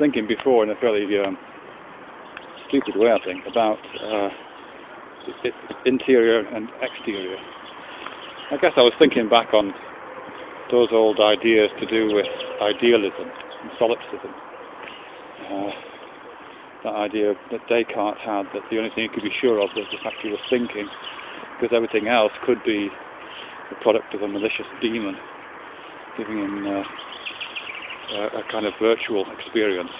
thinking before in a fairly stupid way, I think, about interior and exterior. I guess I was thinking back on those old ideas to do with idealism and solipsism. That idea that Descartes had, that the only thing you could be sure of was the fact you were thinking, because everything else could be the product of a malicious demon, giving him a kind of virtual experience.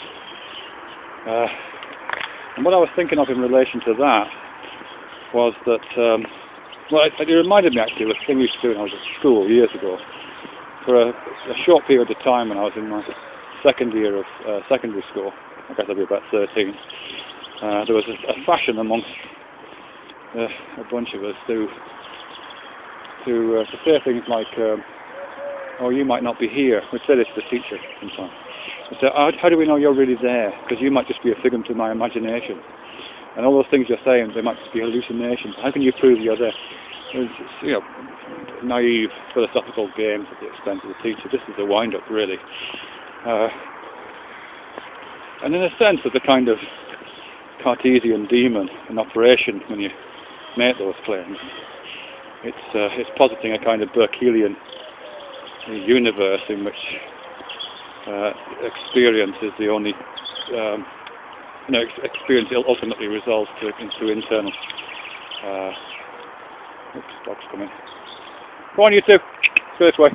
And what I was thinking of in relation to that was that, well, it reminded me actually of a thing we used to do when I was at school years ago. For a short period of time when I was in my second year of secondary school, I guess I'd be about 13, there was a fashion amongst a bunch of us to say things like, oh, you might not be here. We'd say this to the teacher sometimes. We'd say, how do we know you're really there? Because you might just be a figment of my imagination. And all those things you're saying, they might just be hallucinations. How can you prove you're there? It's, you know, naive philosophical games at the expense of the teacher. This is a wind-up, really. And in a sense, it's a kind of Cartesian demon in operation when you make those claims. It's positing a kind of Berkeleyan universe in which experience is the only, experience ultimately resolves into internal. Oops, dog's coming. Go on, you two. Go this way.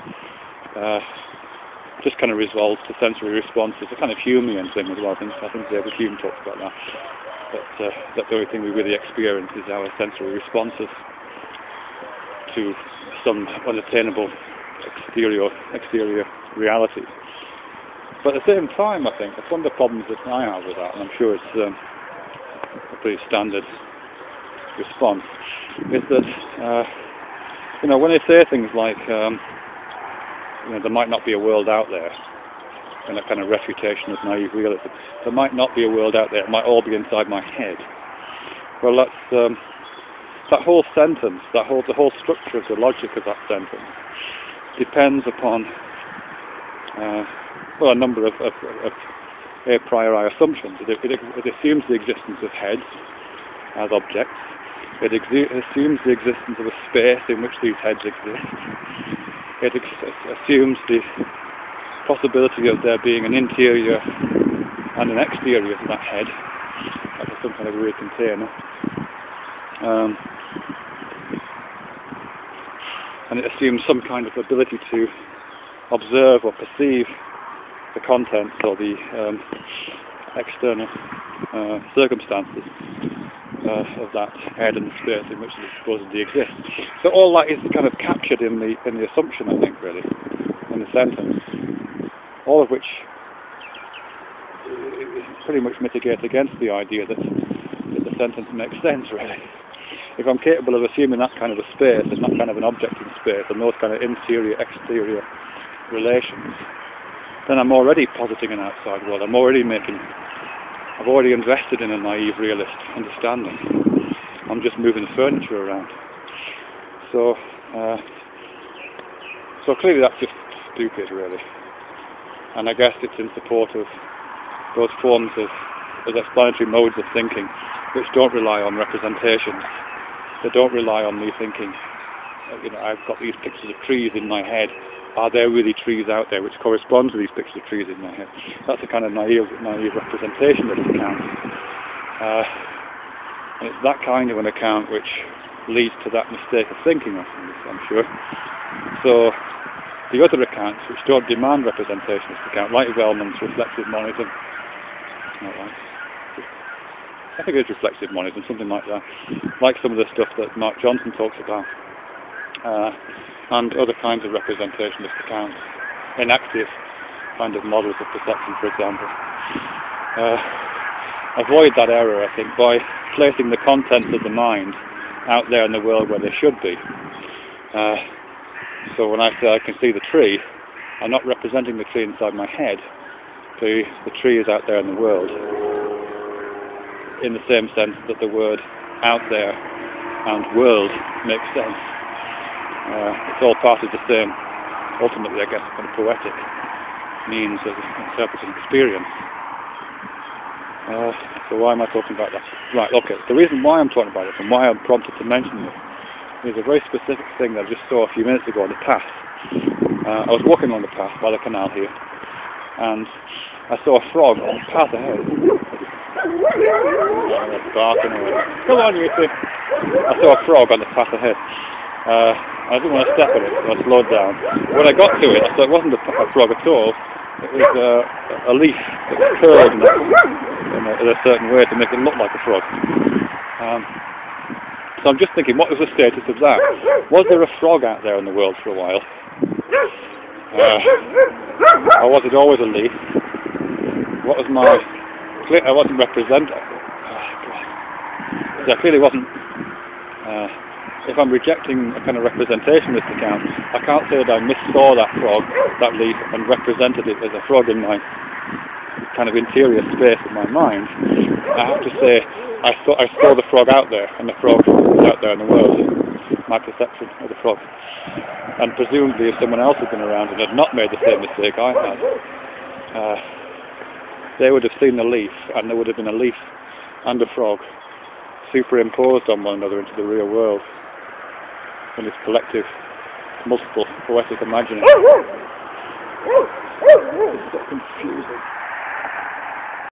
Just kind of resolves to sensory responses. A kind of Humean thing as well. I think David Hume talks about that. That the only thing we really experience is our sensory responses to some unattainable exterior reality. But at the same time, I think, that's one of the problems that I have with that, and I'm sure it's a pretty standard response, is that, when they say things like, there might not be a world out there, and a kind of refutation of naive realism, there might not be a world out there, it might all be inside my head. Well, that's, that whole sentence, the whole structure of the logic of that sentence depends upon a number of a priori assumptions. It assumes the existence of heads as objects. It assumes the existence of a space in which these heads exist. It assumes the possibility of there being an interior and an exterior to that head, like some kind of weird container. And it assumes some kind of ability to observe or perceive the contents or the external circumstances of that head and the space in which it supposedly exists. So all that is kind of captured in the assumption, I think, really, in the sentence. All of which pretty much mitigates against the idea that the sentence makes sense, really. If I'm capable of assuming that kind of a space and that kind of an object in space and those kind of interior-exterior relations, then I'm already positing an outside world. I've already invested in a naive realist understanding. I'm just moving the furniture around. So clearly that's just stupid, really. And I guess it's in support of those forms of those explanatory modes of thinking which don't rely on representations. They don't rely on me thinking, I've got these pictures of trees in my head. Are there really trees out there which correspond to these pictures of trees in my head? That's a kind of naive representation of an account. And it's that kind of an account which leads to that mistake of thinking, I'm sure. So the other accounts which don't demand representation of the account, like Wellman's reflexive monism, I think it's reflexive monism, something like that, like some of the stuff that Mark Johnson talks about, and other kinds of representationist accounts, inactive kind of models of perception, for example. Avoid that error, I think, by placing the contents of the mind out there in the world where they should be. So when I say I can see the tree, I'm not representing the tree inside my head. The tree is out there in the world, in the same sense that the word out there and world makes sense. It's all part of the same, ultimately I guess, kind of poetic means of interpreting experience. So why am I talking about that? Right, okay. The reason why I'm talking about it and why I'm prompted to mention this is a very specific thing that I just saw a few minutes ago on the path. I was walking on the path by the canal here, and I saw a frog on the path ahead. Barking away. Come on, you two. I saw a frog on the path ahead. I didn't want to step on it, so I slowed down. When I got to it, I saw it wasn't a frog at all. It was a leaf that was curled in a certain way to make it look like a frog. So I'm just thinking, what was the status of that? Was there a frog out there in the world for a while? Or was it always a leaf? What was my... I wasn't represented. So I clearly wasn't... if I'm rejecting a kind of representation of this account, I can't say that I missaw that frog, that leaf, and represented it as a frog in my kind of interior space of my mind. I have to say, I saw the frog out there, and the frog was out there in the world, my perception of the frog. And presumably if someone else had been around and had not made the same mistake I had, they would have seen the leaf, and there would have been a leaf and a frog superimposed on one another into the real world in this collective, multiple, poetic imagining. It's so confusing.